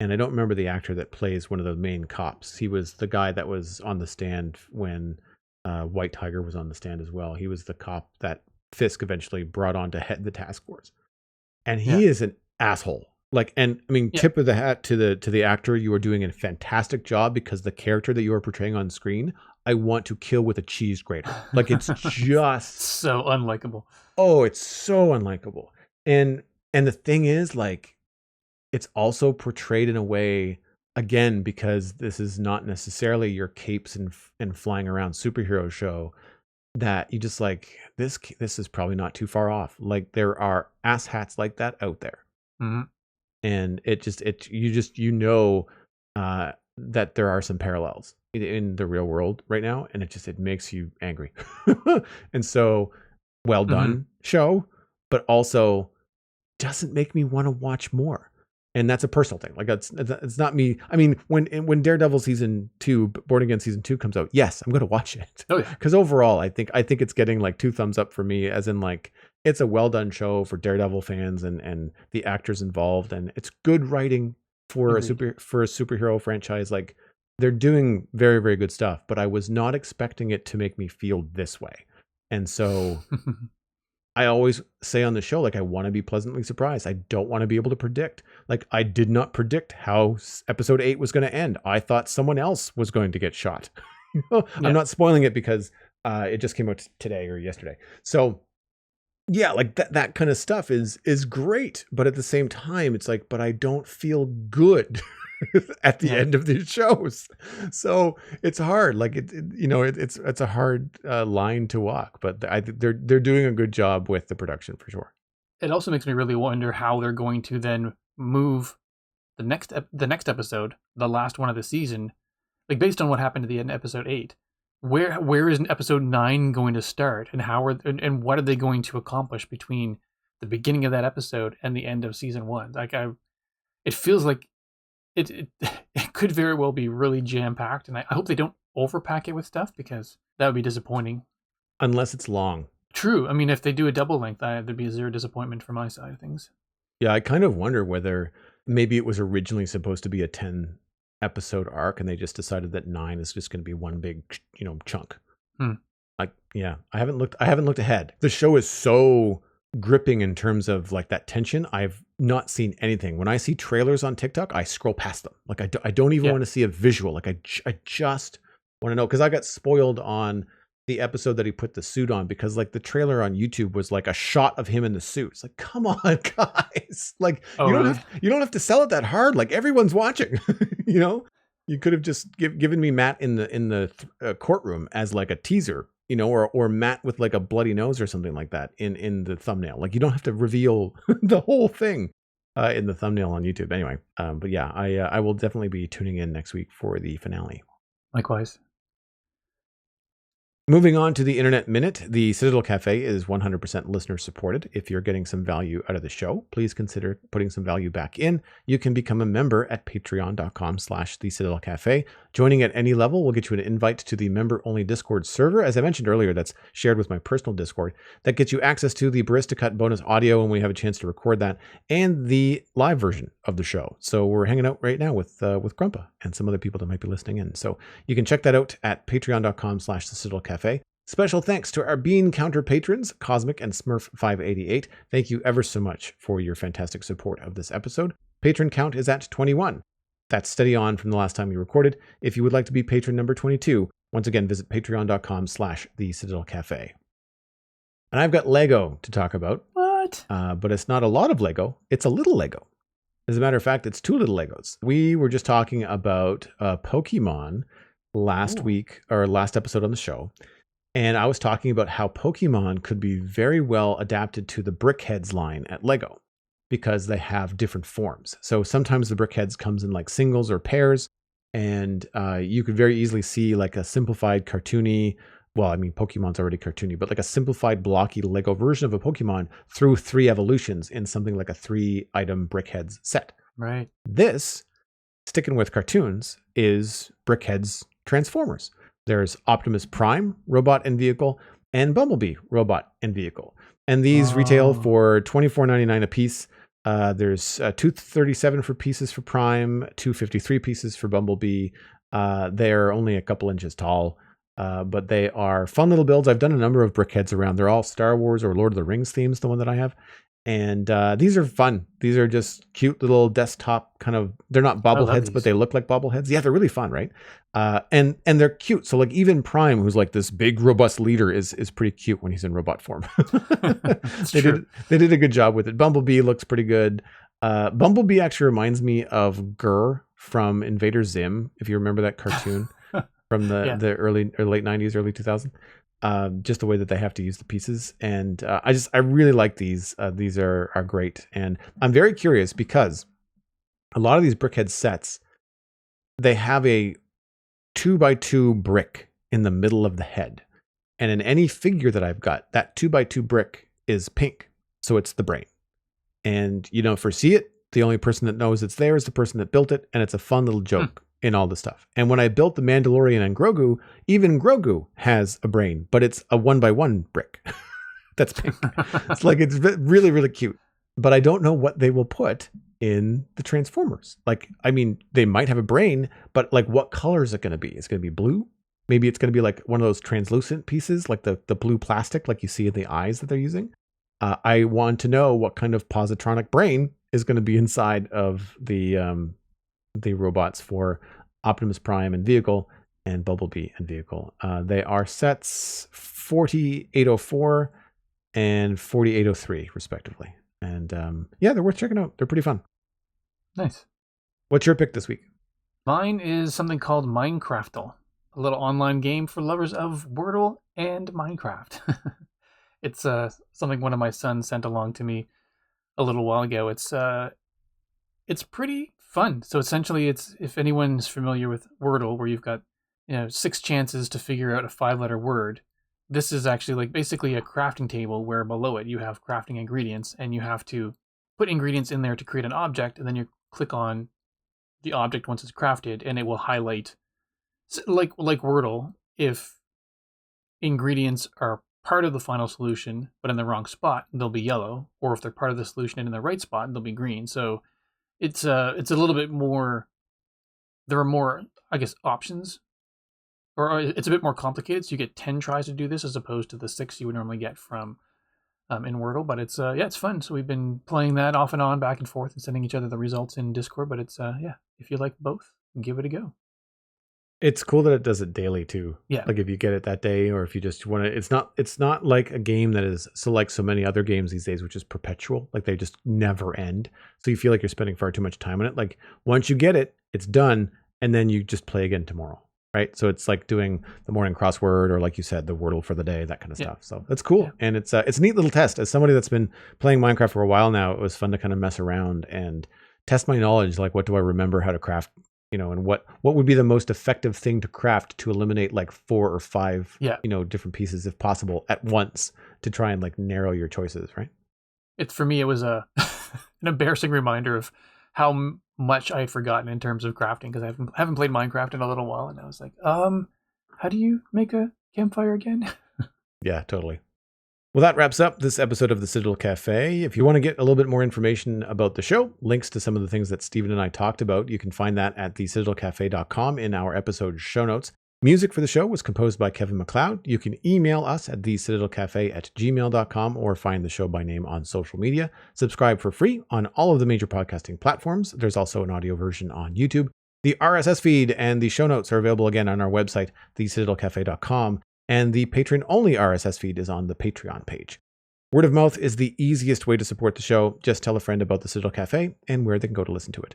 And I don't remember the actor that plays one of the main cops. He was the guy that was on the stand when White Tiger was on the stand as well. He was the cop that Fisk eventually brought on to head the task force. And he is an asshole. Like, and I mean, tip of the hat to the actor. You are doing a fantastic job, because the character that you are portraying on screen, I want to kill with a cheese grater. Like, it's just so unlikable. Oh, it's so unlikable. And the thing is, like, it's also portrayed in a way, again, because this is not necessarily your capes and flying around superhero show, that you just like, this is probably not too far off. Like, there are asshats like that out there. Mm-hmm. And that there are some parallels in the real world right now, and it makes you angry. And so, well done show, but also doesn't make me want to watch more. And that's a personal thing. Like, it's not me. I mean, when Daredevil season 2, Born Again season 2 comes out, yes, I'm going to watch it. Oh yeah. Because overall, I think it's getting like 2 thumbs up for me, as in, like, it's a well done show for Daredevil fans and the actors involved, and it's good writing for a superhero franchise. Like, they're doing very, very good stuff, but I was not expecting it to make me feel this way. And so I always say on the show, like, I want to be pleasantly surprised. I don't want to be able to predict. Like, I did not predict how episode 8 was going to end. I thought someone else was going to get shot. I'm not spoiling it because it just came out today or yesterday. So yeah, like that kind of stuff is great. But at the same time, it's like, but I don't feel good at the end of these shows. So it's hard. Like, it's a hard line to walk, but they're doing a good job with the production for sure. It also makes me really wonder how they're going to then move the next episode, the last one of the season, like, based on what happened at the end of episode 8. Where is episode 9 going to start, and and what are they going to accomplish between the beginning of that episode and the end of season 1? Like, it feels like it could very well be really jam-packed, and I hope they don't overpack it with stuff, because that would be disappointing. Unless it's long. True. I mean, if they do a double length, there'd be zero disappointment from my side of things. Yeah, I kind of wonder whether maybe it was originally supposed to be a 10 episode arc, and they just decided that 9 is just going to be one big, chunk. Like, yeah, I haven't looked ahead. The show is so gripping in terms of, like, that tension. I've not seen anything. When I see trailers on TikTok, I scroll past them. Like, I don't even want to see a visual. Like, I just want to know, because I got spoiled on the episode that he put the suit on, because, like, the trailer on YouTube was like a shot of him in the suit. It's like, come on, guys. Like, you don't have to sell it that hard. Like, everyone's watching. You could have just given me Matt in the courtroom as like a teaser, or Matt with like a bloody nose or something like that in the thumbnail. Like, you don't have to reveal the whole thing in the thumbnail on YouTube. Anyway, but yeah, I will definitely be tuning in next week for the finale. Likewise. Moving on to the Internet Minute, the Citadel Cafe is 100% listener supported. If you're getting some value out of the show, please consider putting some value back in. You can become a member at patreon.com/the Citadel Cafe. Joining at any level will get you an invite to the member-only Discord server. As I mentioned earlier, that's shared with my personal Discord. That gets you access to the Barista Cut bonus audio when we have a chance to record that, and the live version of the show. So we're hanging out right now with Grumpa and some other people that might be listening in. So you can check that out at patreon.com/the Citadel Cafe. Special thanks to our Bean Counter patrons, Cosmic and Smurf588. Thank you ever so much for your fantastic support of this episode. Patron count is at 21. That's steady on from the last time we recorded. If you would like to be patron number 22, once again, visit patreon.com/the Citadel Cafe. And I've got Lego to talk about. What? But it's not a lot of Lego. It's a little Lego. As a matter of fact, it's 2 little Legos. We were just talking about Pokemon last week or last episode on the show. And I was talking about how Pokemon could be very well adapted to the Brickheads line at Lego because they have different forms. So sometimes the Brickheads comes in like singles or pairs, and you could very easily see like a simplified cartoony, well, I mean, Pokemon's already cartoony, but like a simplified blocky Lego version of a Pokemon through 3 evolutions in something like a 3-item Brickheads set. Right. This, sticking with cartoons, is Brickheads Transformers. There's Optimus Prime, robot and vehicle, and Bumblebee, robot and vehicle. And these retail for $24.99 a piece. There's $237 for pieces for Prime, $253 pieces for Bumblebee. They're only a couple inches tall, but they are fun little builds. I've done a number of Brickheads around. They're all Star Wars or Lord of the Rings themes, the one that I have. And these are fun. These are just cute little desktop kind of, they're not bobbleheads, but they look like bobbleheads. Yeah, they're really fun, right? And they're cute. So like even Prime, who's like this big, robust leader, is pretty cute when he's in robot form. They did a good job with it. Bumblebee looks pretty good. Bumblebee actually reminds me of Gurr from Invader Zim, if you remember that cartoon from the early or late 90s, early 2000s. Just the way that they have to use the pieces. And I really like these. These are great. And I'm very curious because a lot of these Brickhead sets, they have a 2x2 brick in the middle of the head. And in any figure that I've got, that 2x2 brick is pink. So it's the brain. And you don't foresee it. The only person that knows it's there is the person that built it. And it's a fun little joke in all the stuff. And when I built the Mandalorian and Grogu, even Grogu has a brain, but it's a 1x1 brick. That's pink. It's like, it's really, really cute. But I don't know what they will put in the Transformers. Like, I mean, they might have a brain, but like what color is it going to be? It's going to be blue. Maybe it's going to be like one of those translucent pieces, like the blue plastic, like you see in the eyes that they're using. I want to know what kind of positronic brain is going to be inside of the robots for Optimus Prime and vehicle and Bumblebee and vehicle. They are sets 4804 and 4803 respectively. And they're worth checking out. They're pretty fun. Nice. What's your pick this week? Mine is something called Minecraftle, a little online game for lovers of Wordle and Minecraft. It's something one of my sons sent along to me a little while ago. It's pretty fun. So essentially, it's, if anyone's familiar with Wordle, where you've got 6 chances to figure out a 5-letter word, this is actually like basically a crafting table where below it you have crafting ingredients, and you have to put ingredients in there to create an object, and then you click on the object once it's crafted, and it will highlight, like Wordle, if ingredients are part of the final solution but in the wrong spot, they'll be yellow, or if they're part of the solution and in the right spot, they'll be green. So it's a little bit more, there are more, I guess, options, or it's a bit more complicated. So you get 10 tries to do this as opposed to the 6 you would normally get from in Wordle. But it's it's fun. So we've been playing that off and on, back and forth, and sending each other the results in Discord. But it's if you like both, give it a go. It's cool that it does it daily too. Yeah. Like if you get it that day, or if you just want to, it's not like a game that is so like so many other games these days, which is perpetual. Like they just never end. So you feel like you're spending far too much time on it. Like once you get it, it's done. And then you just play again tomorrow. Right. So it's like doing the morning crossword, or like you said, the Wordle for the day, that kind of stuff. So that's cool. Yeah. And it's a neat little test. As somebody that's been playing Minecraft for a while now, it was fun to kind of mess around and test my knowledge. Like, what do I remember how to craft? And what would be the most effective thing to craft to eliminate like 4 or 5, different pieces if possible at once, to try and like narrow your choices, right? For me, it was an embarrassing reminder of how much I had forgotten in terms of crafting, because I haven't played Minecraft in a little while, and I was like, how do you make a campfire again? Yeah, totally. Well, that wraps up this episode of the Citadel Cafe. If you want to get a little bit more information about the show, links to some of the things that Stephen and I talked about, you can find that at thecitadelcafe.com in our episode show notes. Music for the show was composed by Kevin MacLeod. You can email us at thecitadelcafe@gmail.com, or find the show by name on social media. Subscribe for free on all of the major podcasting platforms. There's also an audio version on YouTube. The RSS feed and the show notes are available again on our website, thecitadelcafe.com. And the patron-only RSS feed is on the Patreon page. Word of mouth is the easiest way to support the show. Just tell a friend about the Citadel Cafe and where they can go to listen to it.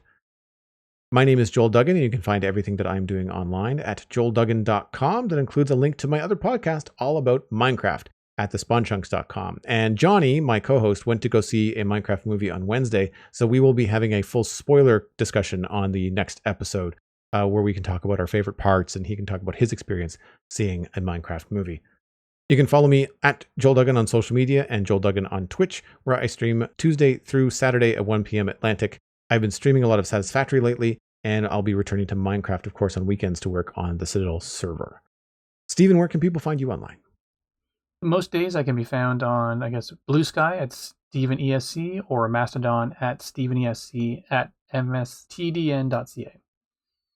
My name is Joel Duggan, and you can find everything that I'm doing online at joelduggan.com. That includes a link to my other podcast all about Minecraft at thespawnchunks.com. And Johnny, my co-host, went to go see a Minecraft movie on Wednesday, so we will be having a full spoiler discussion on the next episode where we can talk about our favorite parts and he can talk about his experience seeing a Minecraft movie. You can follow me at Joel Duggan on social media and Joel Duggan on Twitch, where I stream Tuesday through Saturday at 1 p.m. Atlantic. I've been streaming a lot of Satisfactory lately, and I'll be returning to Minecraft, of course, on weekends to work on the Citadel server. Stephen, where can people find you online? Most days I can be found on, Blue Sky at StephenESC or Mastodon at StephenESC at mstdn.ca.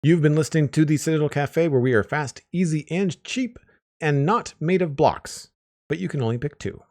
You've been listening to the Citadel Cafe, where we are fast, easy, and cheap, and not made of blocks, but you can only pick two.